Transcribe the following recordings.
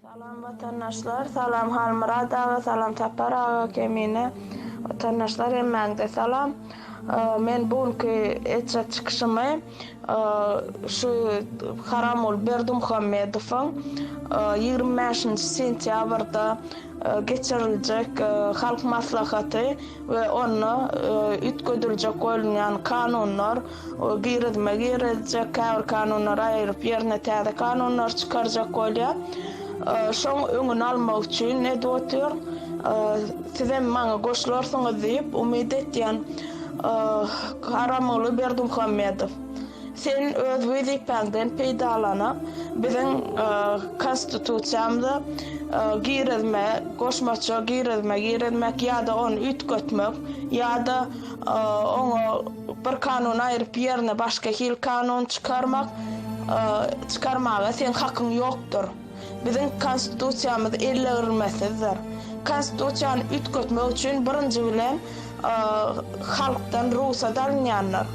Salam vatandaşlar, salam Halmurad ağa, salam Tapar ağa kemine vatandaşlar emmeğinde salam. Men bugünkü eçe çıkışımı şu Haramul Berdimuhamedov'un 25 sentyabrda geçirilecek halk maslahatı ve onu ütkedilecek olan kanunlar girecek kanunlar ayırıp yerine tade kanunlar çıkaracak olan şoň öňüni almak üçin edýär. Sizem maňa goşularsyňyz diýip umyt etýän Haramul Berdimuhamedow. Sen öz wezipäňden peýdalanyp biziň konstitusiýamyzda girizme, goşmaça girizmek ýa-da onu ütgetmek ýa-da onu bir kanun aýryp ýerine başga hil kanun çıkarmaga sen hakyň ýokdur. Bizim konstitusiýamyz ellerilmesidir. Konstitusiýany ütgetmek üçin birinji bilen halkdan ruhsat alýanlar.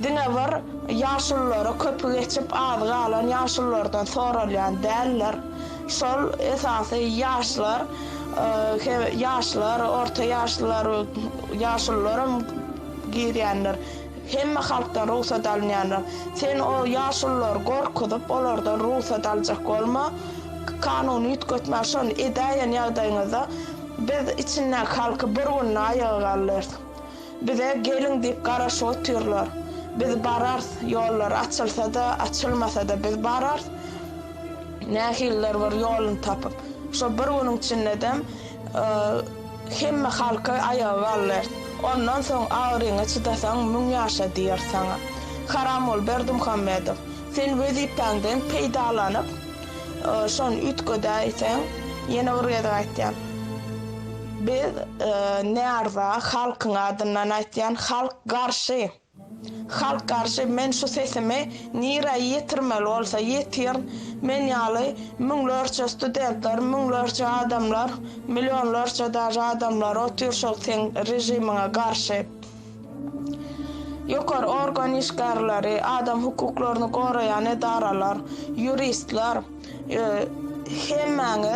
Diňe bir ýaşullara köpü geçip az galan ýaşullardan soralýan däller. Şol esasy ýaşlar, orta ýaşlar, ýaşullar girýänler. Hemme halkdan ruhsat alýanlar. Sen o ýaşullar gorkudyp olardan ruhsat aljak bolma. Kanun ütgetmek şon edaýan ýagdaýyňyzda biz içinden halky bir günne aýaga galyr. Bize gelin diýip garaşyp oturýarlar. Biz barar ýollar açylsa-da, açylmasa-da biz barar. Nähiller bir ýoluny tapyp. Şo bir güniň içinde hemme halky aýaga galyr. Ondan soň agryňa çydasaň müň ýaşa diýer saňa. Haramul Berdimuhamedow, sen wezipäňden peýdalanyp şon ütgedäýsen ýene bir ýerde aýtýan. Biz näerda halkyň adyndan aýtýan halk garşy men şu sesimi nire ýetirmeli bolsa ýetir. Men ýaly müňlerçe studentler, müňlerçe adamlar, millionlarça daşy adamlar otur şol sen rejimiňe garşy. Ýokary organ işgärleri, adam hukuklaryny goraýan edaralar, juristler hemmäňi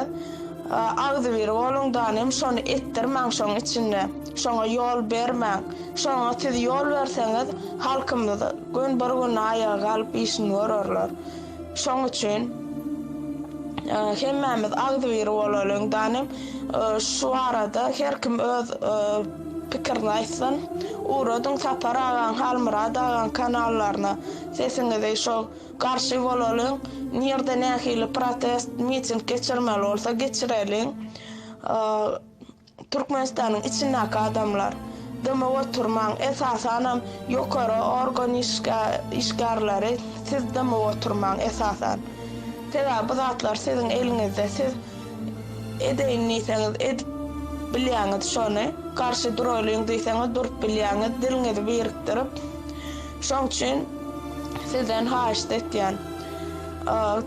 agdy berip olundan hem şonu etdirmäň şoň içinde. Şoňa ýol bermäň. Şoňa siz ýol berseňiz halkymyz gün bir gün aýaga galyp işini görerler. Şoň üçin hemmämiz agdy berip olundan hem şu arada her kim öz pikirini aýtsyn. Uradyň Tapar ağa, Halmurad ağa kanallaryna sesiňizi şol garşy bolalım. Nirde nähili protest, miting geçirmeli bolsa geçirelim. Türkmenistanyň içindäki adamlar deme oturmaň, esasanam ýokary organ işgärleri siz deme oturmaň esasan. Tega bu zatlar siziň eliňizde, siz edeýin niýseňiz bilýäňiz şonu, garşy duralýyn diýseňiz durup bilýäňiz, diliňizi birikdirip. Şoň üçin sizden haýyş etýän.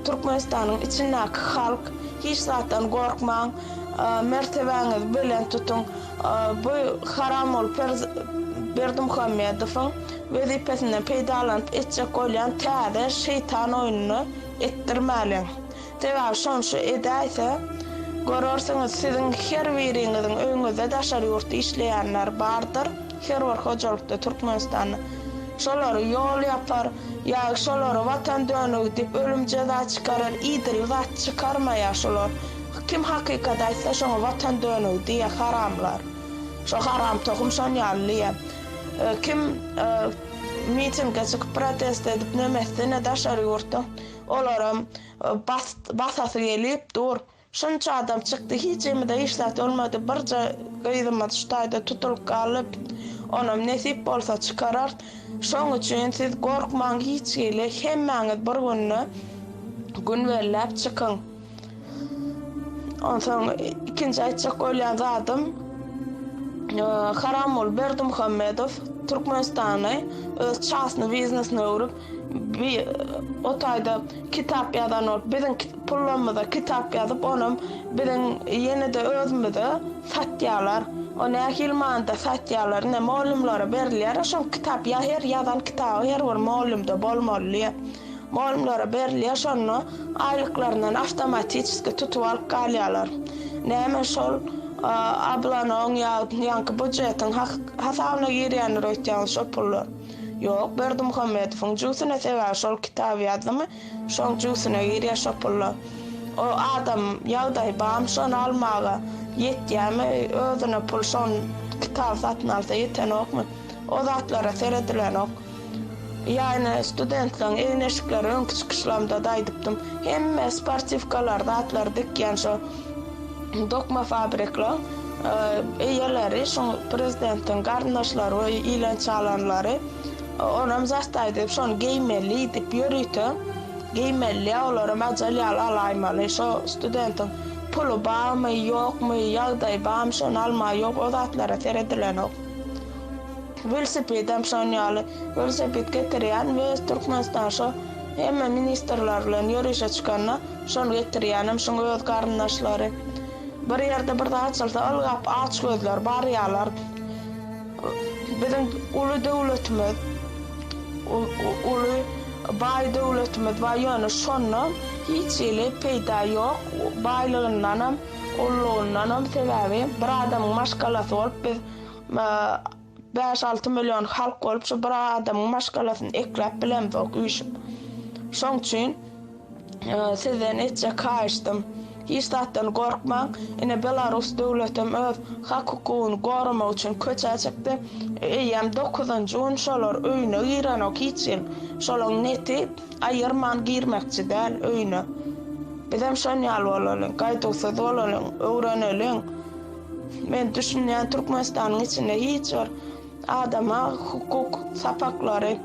Türkmenistanyň içindäki halk hiç zatdan gorkmaň, mertebeňiz bilen tutun. Bu Haramul Berdimuhamedowyň wezipesinden peýdalanyp etjek bolýan täze şeytan oýunyny etdirmäli. Tebäp şonu şu edäýse görersiňiz siziň her biriňiziň öňünizde daşary ýurtda işleýänler bardyr. Her bir hojalykda Türkmenistanyň şolary ýol ýapar, ýa şolary watan dönügi diýip ölüm jeza çykarar, idil zat çykarmaýar şolar. Kim hakykat aýtsa şoňa watan dönügi diýe haramlar. Şo haram tohum şon ýallyýar. Kim mitingge çykyp protest edip nemesine daşary ýurtda olaram basasy gelip dur. Şunça adam çykdy, hiç emide işlet olmady, birja gyzymyz şutaýda tutulup galyp onam nesip bolsa çykarar. Şoň üçin siz gorkmaň hiç gele hemmäňiz bir gün bellep çykyň. Ondan ikinji aýtjak bolýan zatym Haramul Berdimuhamedow Türkmenistany öz çasny biznesine urup otaýda kitap ýazan olup biziň pullarymyza kitap ýazyp onam biziň ýene-de özümizde satýarlar. O nähil manda satýarlar, ne mallumlara berilýär. Şo kitap ýa her ýazan kitaby her bir mallumda bolmaly. muallimlara berilýär şonu aýlyklaryndan avtomatiski tutup alyp galýarlar. Näme şol ablanyň ýa-ni budjetiň hasabyna girýänler öýtýän şol pullar. Ýok, Berdimuhammedowyň jusyna sebäbi şol kitaby ýazdymy, şoň jusyna girýär şol pullar. O adam ýagdaý bam şonu almaga ýetýärmi, özüne pul şon kitap satyn alsa ýeten okmy? O zatlara seredilen ok. Yani studentlerin evin eşikleri ön çıkışlarımda daydıptım. Hem sportifkalar, zatlar dikken şu dokma fabrikler eýerleri, şu prezidentin garnaşları ve ilan çalanları onam zastaydı, şonu giymelli dip yürüytü. Giymelli, olara macalyal alaymalı, şu studentin pulu bağ mı, yok mu, yağday bağ mı, şonu alma yok, o zatlara seredilen ok. Velosipedem şonyaly, velosiped getirýän we Türkmenistan şo hemme ministerler bilen ýörüşe çykanda şonu getirýänim, şoň öz garnaşlary. Bir ýerde bir daha açylsa algap aç gözler barýarlar. Biziň uly döwletimiz, uly baý döwletimiz we ýöne şonu hiç ile peýda ýok. Baýlygyndanam, ullugundanam sebäbi bir adamyň maşgalasy bolup biz 5-6 milyon halk olup şu bir adamın maşgalasını eklep bilen bok uyuşup. Şoň üçin sizden etçe kaýşdym. Hiç zatdan gorkmaň. Ine Belarus döwletim öz hakukuny goramak üçin köçe çykdy. Eýem 9-njy gün şolar öýüne girenok hiç ýyl. Şolaň neti aýyrman girmekçi däl öýüne. Bizem şonýal bolalım, gaýdysy bolalım, öwreneliň. Men düşünýän Türkmenistanyň içinde hiç var. Adama hukuk sapaklary,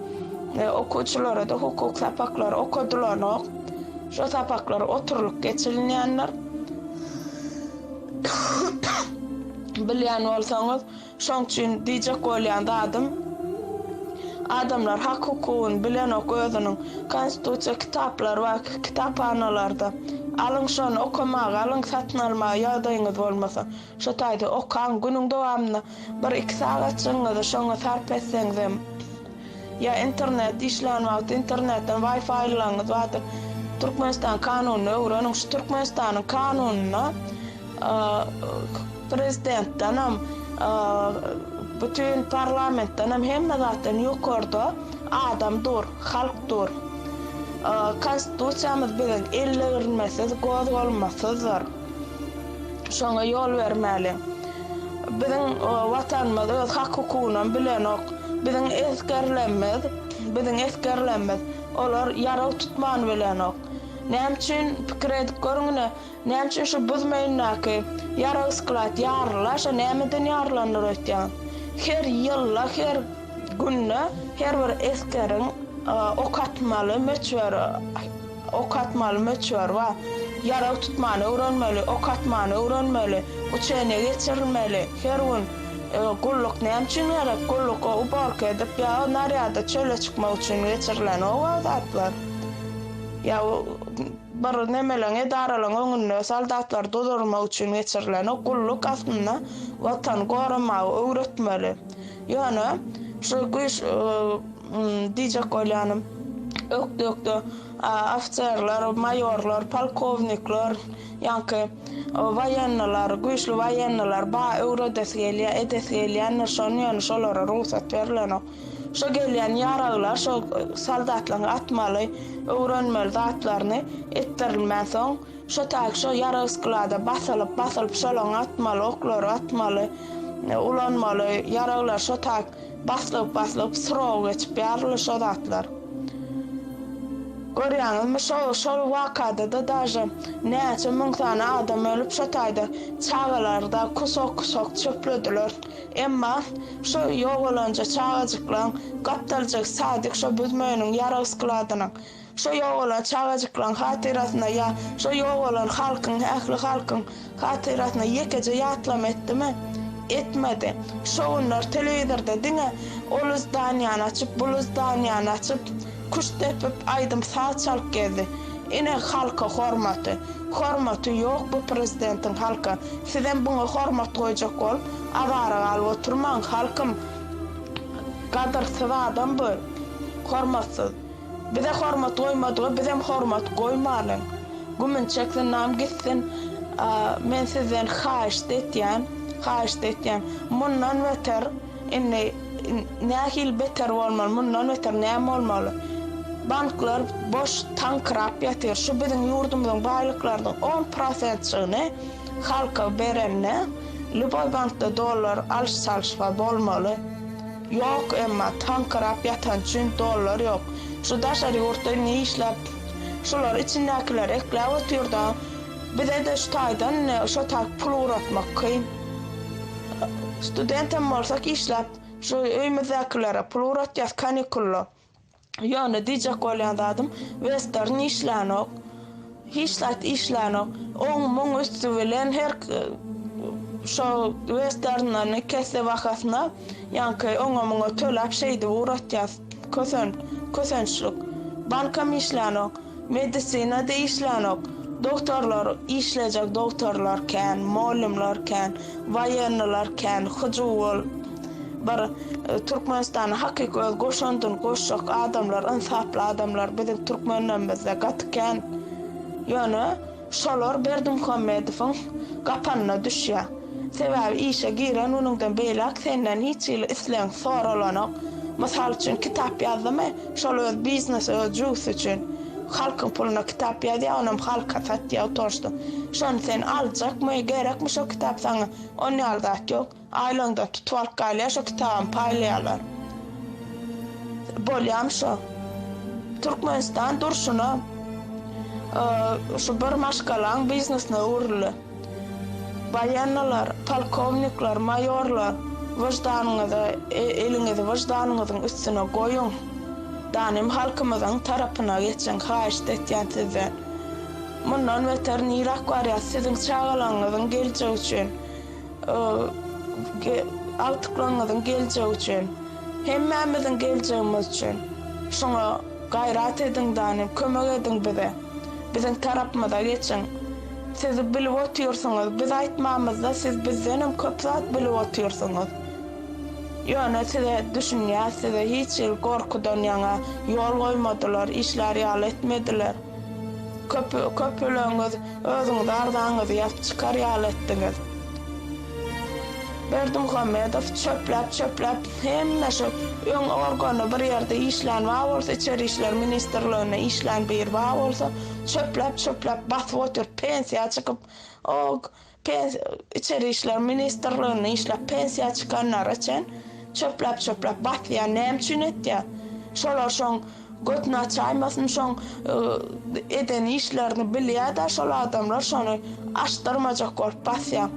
okuwçylara da hukuk sapaklary okudular. Şu sapaklar oturup geçirilýänler. Bilýän bolsaňyz, şoň üçin diýjek bolýan adamlar hak hukugyny bilen özüniň konstitusiýa kitaplary we kitapxanalarda alyň şonu okumagy, alyň satyn almagy ýagdaýyňyz bolmasa, şo taýda okan günüň dowamyny 1-2 sagat şoňa şoňa sarp etseňiz ya internet işlenmekde, internetten Wi-Fi'laňyz watyr. Türkmenistan kanunyny öwrenin, şu Türkmenistanyň kanunyna prezidentdanam bütün parlamentdanam hemme zatdan ýokarda adam dur, halk dur. Konstitusiýamyz bilen ellerilmesiz, gozulmasyzdyr. Şoňa ýol bermäli. Biziň watanymyz öz hak hukugyny bilen ok, biziň eskerlenmez, olar ýaraw tutman bilen ok. Näme üçin pikir edip görüňne, näme üçin şu buzmaýyndaky ýaraw sklat ýarlar, şo nämeden ýarlanýar öýtýän. Her ýylla, her günne, her bir eskeriň okatmaly möçber we ýaraw tutmany öwrenmeli, okatmany öwrenmeli, uçene geçirilmeli. Her gün gulluk näme üçin gerek? Gulluk ubark edip ýa narýada çöle çykmak üçin geçirilen o zatlar. Ya bir nemeleň edaralaň öňünde soldatlar dodurmak üçin geçirilen o gulluk aslında watan goramagy öwretmeli. Ýöne şu güýç diýjek bolýanym ökdökde ofitserler, mayorlar, polkovnikler, ýa-ni wayennalar, güýçli wayennalar ba öwredesgelýär, şolara ruhsat berilen. Şo gelýän ýaraglar, şo soldatlaryň atmaly, öwrenmeli zatlaryny etdirilmän soň, şo taýy şo ýarag sklada basylyp şolaň atmaly, oklary atmaly, ulanmaly ýaraglar şo taýy basylyp sıraw geçip ýarly şo zatlar. Görýäňizmi şol wakada da daja näçe müň tane adam ölüp şo taýda çagalarda kusok çöplediler. Emma şo ýogalanja çagajyklaň gapdaljak sadyk şo büzmeýiniň ýarag skladyna. Şo ýogalan çagajyklaň hatirasyna ýa şo ýogalan ähli halkyň hatirasyna ýekece ýatlam etdimi? Etmedi. Şoňlar telewizorda diňe oluz danýany açyp, buluz danýany açyp kuş tepip aydym saat çalıp geldi. Ine halka hormaty yok bu prezidentin halka. Sizden buna hormat koyacak ol. Avara alıp oturman halkım. Kadırsyz adam bu. Hormatsız. Bize hormat koymadığı, bizim hormat koymalın. Gümün çeksin nam gitsin, men sizden haşt etyen, mundan beter, nehil beter olmalı, mundan beter nem olmalı. Banklar boş tankrap yatır, şu bizim yurdumuzun baylıklardan 10%'ını halka verenine, Lüboy bankta dolar alış-salışfa bolmalı. Yok emma tankrap yatan için dolar yok. Şu daşarı yurtta ne işlep, şular içindekiler eklev oturda, bize de şu taydan şu tak pul uğratmak kıyım. Studentim olsak işlep, şu öymüzdekilere pul uğratacağız kanikullu. Yani diyecek olan adım, Western işlenok, hiçlat işlenok, onun üstü bilen her şu Western'ın kese vakasına, yani ona tölap şeydi uğratacağız, kösönçlük. Bankam işlenok, medisina de işlenok, doktorlar işleyecek doktorlarken, muallimlarken, vayenlilarken, hıcıvul, bar Türkmenistan hakiki goşandın goşak adamlar, insaflı adamlar bizim Türkmenimizde gatken, yani şolar Berdimuhamedov'un kapanına düşüyor. Sebebi işe giren onundan beylak senden hiç islen sorulanak. Misal için kitap yazımı, şol öz biznes öz juice için. Halkın puluna kitap yazıyor, onum halka satıyor torstu. Şonu sen alacak mı, gerekmiş o kitap sana, onu alacak yok. Aylanda tutuvalk galiya, şu kitabın paylayalar. Bolyam şu. Türkmenistan durşuna, şu bir maşkalan biznesine uğurlu. Bayanlar, polkovniklar, mayorlar, elinizi vicdanınızın üstüne koyun. Danim halkımızın tarafına geçen haşt etyen sizden. Bundan beter nirak var ya, sizin çağalarınızın geleceği için, altıklarınızın geleceği için, hemmemizin geleceğimiz için. Şuna gayret edin danim, kömek edin bize. Bizim tarafımıza geçin. Siz bilip otuyorsunuz, biz aytmamızda siz bizden köp zat bilip otuyorsunuz. Yani size düşünüyor, size hiç korkudan yana yol koymadılar, işler yal etmediler. Köpülüğünüz, özünüz ardağınızı yapıp çıkar yal ettiniz. Berdimuhamedov çöplep, hemme şu ön organı bir yerde işlen var olsa, İçeri İşler Ministerliğine işlen bir var olsa, çöplep basıp otur, pensiya çıkıp, İçeri İşler Ministerliğine işlep pensiya çıkanlar için, çöplep basıya nemçün et ya. Şolar şon götüne çaymasın, şon eden işlerini biliyor da, şol adamlar şonu açtırmacak olup basıya.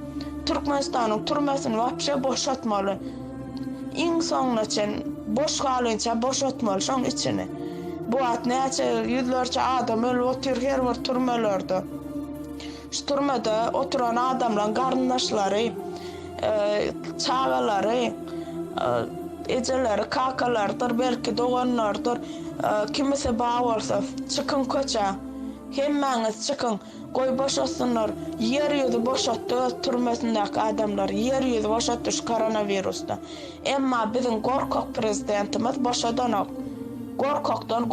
Türkmenistan'ın türmesini vapşe boşaltmalı. İnsanlar için boş kalınca boşaltmalı şunun içini. Bu at nece yüzlerce adam ölü otur her var türmelerde. Şu türmede oturan adamların karındaşları, çağaları, eceleri, kakalardır, belki doğanlardır. Kimisi bağ olsa çıkın koça, hemmeniz çıkın. Koy boşaltsınlar, yeryüzü boşalttı türmesindeki adamlar, yeryüzü boşalttı şu koronavirüste. Ama bizim korkak prezidentimiz boşadanak. Korkaktan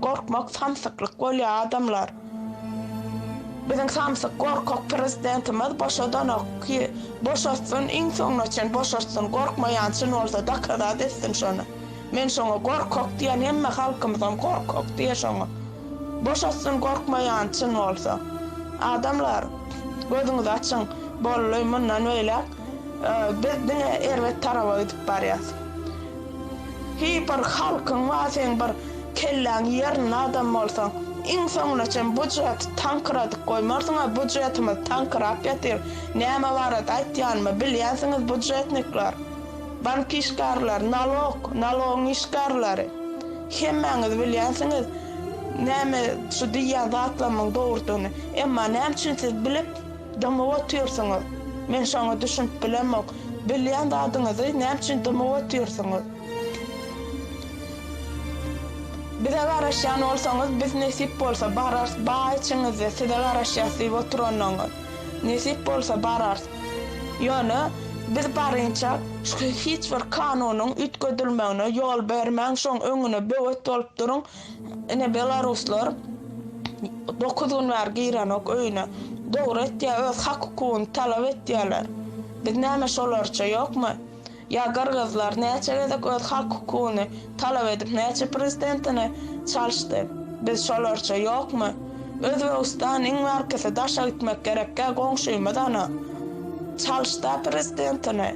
korkmak samsıklık oluyor adamlar. Bizim samsık korkak prezidentimiz boşadanak ki boşaltsın, insanlar için boşaltsın, korkmayan için olsa da kadar desin şunu. Men şunu korkak diyen hemme halkımızdan korkak diye şunu. Boşaltsın korkmayan için olsa. Adamlar gözünüzü açın, bolluy bundan öyle biz dine ervet tarafa gidip barıyaz. Bir halkın var, sen bir kellen yerin adam olsan, insanlar için budjet tankradık koymarsın, budjetimiz tankrap yatır. Neyme var et aytyan mı bilyansınız budjetnikler. Bank işgarlar, nalog işgarları. Hemmeniz bilyansınız. Näme şu diýen zatlamyň dogrudyny, emma näme üçin siz bilip dama oturýarsyňyz? Men şoňa düşünip bilemok. Bilýän zadyňyzy näme üçin dama oturýarsyňyz? Bize garaşýan bolsaňyz, biz nesip bolsa barars, baýçyňyz, size garaşýasy oturanyňyz. Nesip bolsa barars. Ýöne Biz barınça hiç bir kanunun ütgödülmegine yol bermäň şoň öňüne böwet bolup durun. Ene Belaruslar 9 gün var giranok öýüne dogry etdiýär, öz hak hukugyny talap etdiýärler. Biz näme şolarça ýokmy? Ya Kırgızlar näçe gezek öz hak hukugyny talap edip näçe prezidentine çalşdy. Biz şolarça ýokmy? Özbegistanyň merkezi daşa gitmek gerek, goňşuýmydana çalşdy prezidentine.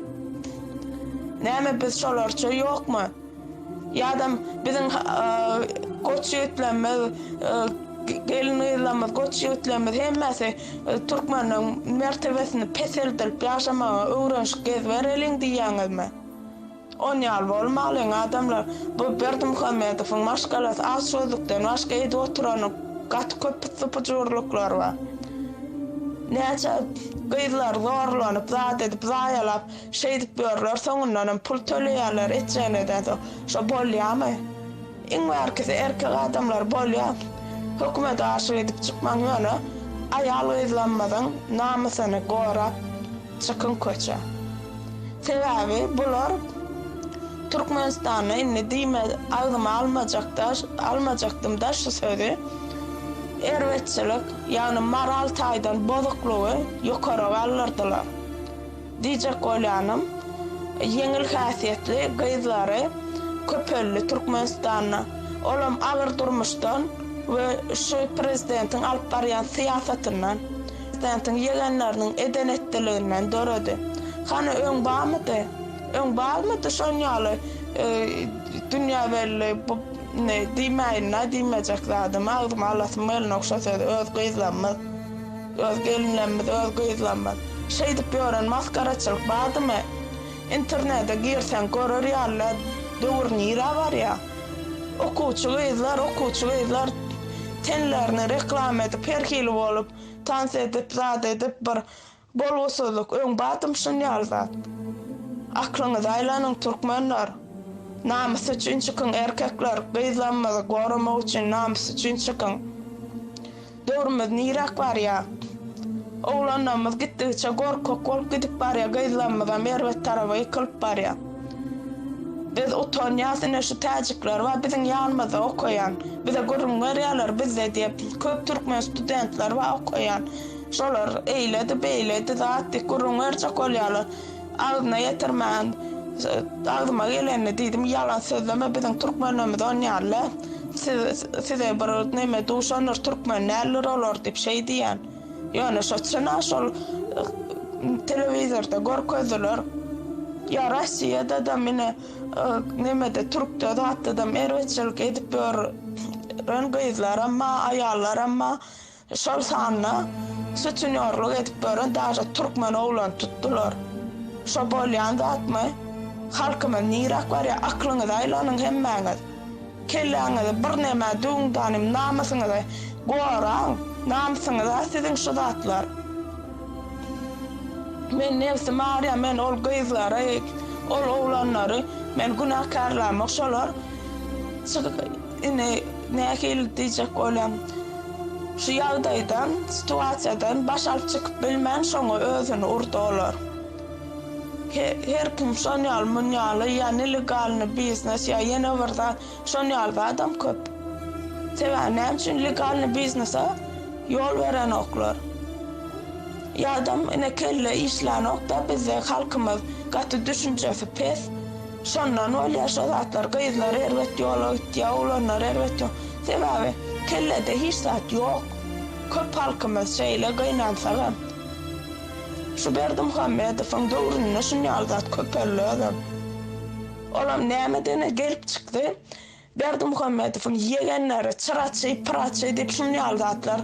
Näme biz şolarça ýokmy? Ýa-da biziň goçýetlenme gelin goçýetlenme hemmesi Türkmeniň mertebesini peseldirip ýaşamaga öwrenşik gezbereliň diýýäňizmi? On ýal bolmaly adamlar bu Berdimuhammedowyň maşgalasy az sözlükden başga ýerde oturanyp gat köp pujurluklar bar. Näçe gyzlar zorlanyp zat edip zaýalap şeýdip berler, soňundan pul töleýärler etjenede şo bolýarmy? Iň merkezi erkek adamlar bolýar. Hökümet aşy edip çykmaň ýöne aýal gyzlanmadan namysyny gorap çykyn köçe. Sebäbi bular Türkmenistanyň inni diýme agdyma almajaktym da şu sözi erwetçilik, ýagny moral taýdan bozuklugy ýokary alyrdylar. Diýjek bolýanym, ýeňil häsiýetli gyzlary köpelli Türkmenistanyň olam agyr durmuşdan we şu prezidentiň alyp barýan syýasatyndan, prezidentiň ýegenleriniň edenetdiliginden döredi. Hany öň barmydy? Öň barmydy şoň ýaly dünýä belli ne diýmejek zadym, agdym alasym elin okşasy öz gyzlanmaz, öz gelinlenmez, öz gyzlanmaz. Şeýdip ýören maskaraçylyk bardymy? İnternete girsen görür ýaly döwürnira bar ýa. Okuwçy gyzlar tenlerini reklam edip herkili bolup tans edip zat edip bir bolgusyzlyk öň batym şun ýalzat. Aklyňyz aýlanyň türkmenler. Namys üçin çykyň erkekler, gyzlanmagy goramak üçin namys üçin çykyň. Döwrümiz nirak bar ýa. Oglanlarymyz gitdiçe gorkak bolup gidip bar ýa, gyzlanmadan merwet taraba ýykylyp bar ýa. Biz utanýasyna şu täjikler we biziň ýanymyzda okuyan, bize görünýär ýalar bizde diýip köp türkmen studentler we okuyan. Şolar eýledi, zat görünýär bolýarlar. Agdyna ýetirmän, agdyma geleni diýdim, ýalan sözleme biziň türkmenlerimiz oňýarlar. Size bir näme duşanlar türkmenler olar diýip şeý diýen. Ýöne şoçuna şol telewizorda görkezler. Ya Rossiýada da mene nemede Türkde zatda da erwetçilik edip beren gyzlar amma aýallar amma şol sanna suçunýarlyk edip beren daşa türkmen oglan tutdular. Şo bolýan zatmy? Halkymyz nirak bar ýa, aklyňyz aýlanyň hemmäňiz. Kelläňiz bir näme duňdanym namasyňyzy goraň, namsyňyz siziň şu zatlar. Men nefsi Maria, men ol gyzlary, ol oglanlary, men günahkarlar şolar. Nähil diýjek bolam. Şu ýagdaýdan, situasiýadan baş alyp çykyp bilmän şoňa özüni urdalar. Her kim şoňal munýaly, ýani legalny biznes ýa ýene birde şoňal adam köp. Sebäbi üçin legalny biznesa ýol beren oklar. Ýa-dam ene kelle işlenokda bize halkymyz gaty düşünjesi pes. Şondan bolýar şo zatlar gyzlar erwet ýola gitýär, oglanlar erwet. Sebäbi kellede hiç zat ýok. Köp halkymyz şeýle gynansa. Şu Berdimuhammedowyň döwründe şunýal zat köpelli adam. Olam nämeden gelip çykdy? Berdimuhammedowyň ýegenleri çyraçy, praçy diýip şunýal zatlar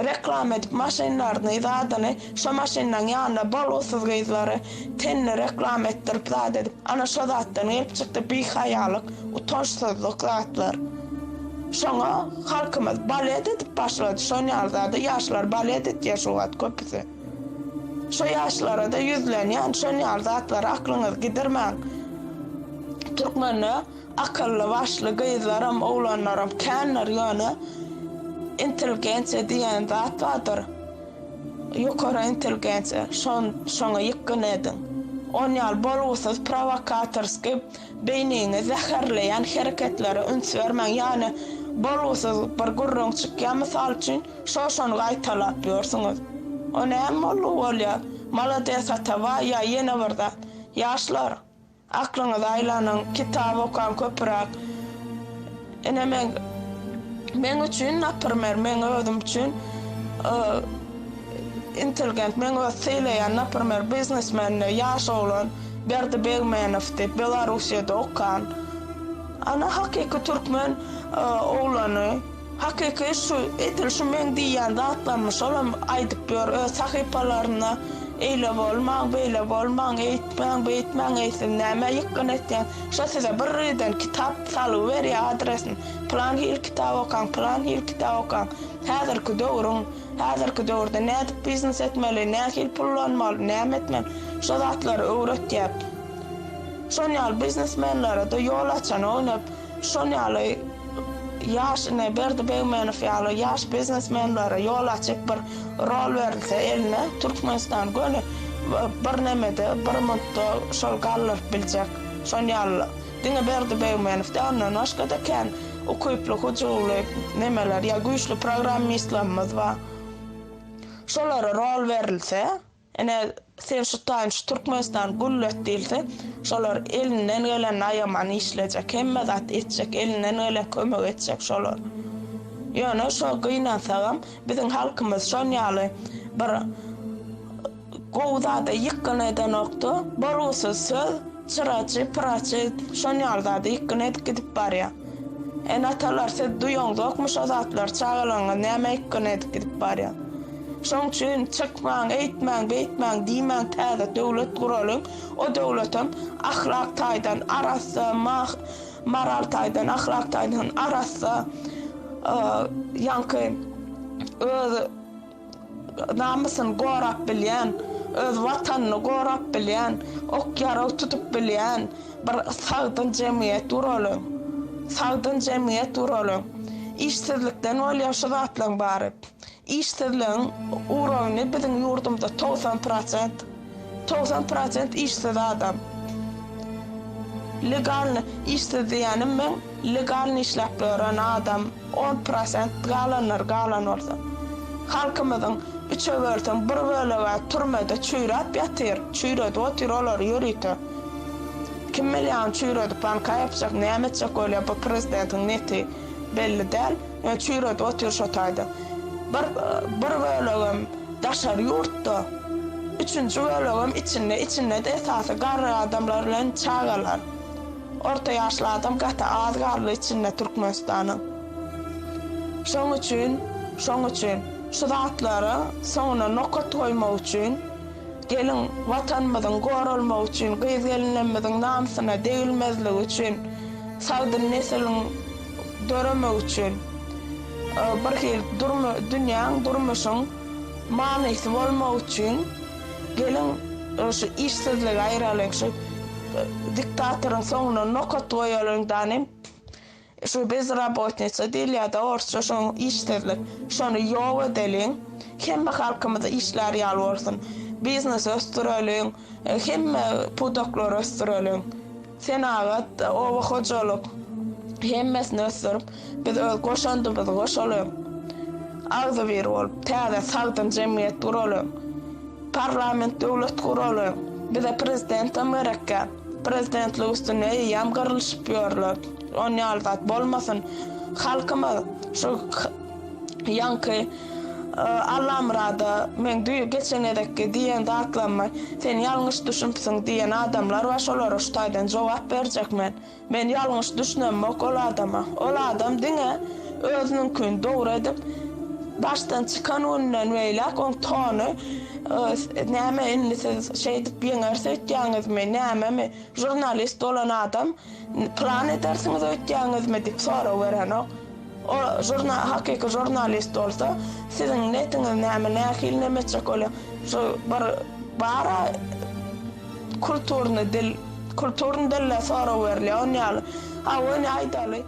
reklam edip maşinlaryny izadany, şo maşinanyň ýanynda bolgusyz gyzlary tenni reklam etdirip zat edip, ana şo zatdan gelip çykdy bihaýalyk, utançsyzlyk zatlar. Şoňa halkymyz balet edip başlady, şoňal zat ýaşlar balet etýär şu wagt köpüsi. Şo ýaşlara da ýüzlenýän şoňal zatlar aklyňyz gidirmäň. Türkmenler akylly başly gyzlaram, oglanlaram känler ýöne inteligensiýa diýen zat bardyr. yukarı intelligensiya şoňa ýykyn edin. On ýaly bolgusyz provokatorski beýniňi zäherleýän hereketleri üns bermäň, ýani bolgusyz bir gurrun çykýan mysal üçin şoşany gaýtalap ýörsiňiz. O näme bolýar? Malades ataba ýa ýene birde ýaşlar aklyňyz aýlanyň, kitap okan köpürak. Ene men üçin napyrmer, men özüm üçin intelligent, men öz seýleýän napyrmer biznesmen ýaş oglan Berdi Begmenov diýip Belarusiýada okan. Ana hakyky türkmen oglany, hakyky şu etil şu men diýen zatlanmyş olam aýdyp ber öz sahypalaryna eýle bolmaň, beýle bolmaň, beýtmäň eýsin näme ýykyn etýän. Şo size bir riden kitap salyp berýär adresini. Plan hil kitap okan. Häzirki döwürde näde biznes etmeli, nähil pullanmaly, näme etmeli. Şo zatlary öwretýär. Şoň ýaly biznesmenlere de ýol açan oňap, şoň ýaly ýaş Berdi Begmenov ýaly ýaş biznesmenlere ýol açyp bir rol berilse eline Türkmenistan göni bir nemede bir mutda şol gallar biljek. Şoň ýaly diňe Berdi Begmenov da ondan başga da kan okuyply hujurly nemeler ýa güýçli programmistlarymyz bar. Şolara rol berilse, ene sen şu taýyň Türkmenistan gullet diýilse, şolar elinden gelen aýaman işlejek, hemme zat etjek, elinden gelen kömek etjek şolar. Ýöne şo gynansaňam biziň halkymyz şoň ýaly bir gowzada ýykyn eden okdy, bolgusyz söz, çyraçy, praçy şoň ýaly ýykyn edip gidip barýar. Atalar siz duýaňyz şo zatlar çagalaňa näme ýykyn edip gidip barýar. Şoň üçin çykmaň, eýtmäň, beýtmäň, diýmäň täze döwlet guralyň, o döwletem ahlak taýdan arasy, moral taýdan, ahlak taýdan arasy ýanky öz namysyny gorap bilýän, öz watanyny gorap bilýän, okyara tutup bilýän bir sagdyn jemgyýet guralyň. İşsizlikden bolýar şu zatlaryň bary. İşsizliğin uğrağını bizim yurdumda 90% işsiz adam. Legalni işsiz diýenim men legalni işläp gören adam 10% galan olsa. Halkymyzyň 3 bölten 1 bölegi türmede çüýräp ýatyr, çüýrede otyr olar ýörýär. Kim milyon çüýrede panka ýapjak, näme etjek bolýar bu prezidentiň neti belli däl. Çüýrede otyr şo taýda. Bir bölüm daşar yurtda, üçüncü bölüm içinde de esası garry adamlar bilen çagalar. Orta ýaşly adam gata az garly içinde Türkmenistanyň. Şoň üçin şu zatlary soňuna nokat goýmak üçin, gelin watanymyzyň goralmak üçin, gyz gelinlerimiziň namsyna degilmezligi üçin, sagdyn nesiliň döremek üçin, bir hil dünýäň durmuşyň manysy bolmak üçin gelin şu işsizlik aýralyk, şu diktatoryň soňuna nokat goýalyňdan şu bezrabotnitsa diýilýär, orça şo işsizlik, şonu ýok edeliň, hemme halkymyza işler ýaly bolsun, biznes östüreliň, hemme pudoklar östüreliň, senagat, owa hojalyk, hemmesini östürüp, biz öz goşandymyzy goşalyň. Agzy bir bolup, täze sagdyn jemgyýet guralyň, parlament döwlet guralyň, bize prezidentam gerekkä. Prezidentlik üstüne ýam gyrlyşyp ýörler. On ýaly zat bolmasyn, halkymyz şu ýanky Allamrada men geçen edekki diýen zatlanma, sen ýalňyş düşünipsiň diýen adamlar var, şolara şu taýdan jogap berjekmen. Men ýalňyş düşünemek ol adama. Ol adam diňe özüniň kün dogry edip baştan çıkan ondan veylak on tonu näme indi siz şeýdip ýeňerse ötýäňizmi, näme jurnalist olan adam plan edersiňiz ötýäňizmi diýip soraw berýän. O hakyky jurnalist bolsa, siziň netiňiz näme, nähil näme çakoly, şu bara kulturny dil soraw berýär. Ony aýdaly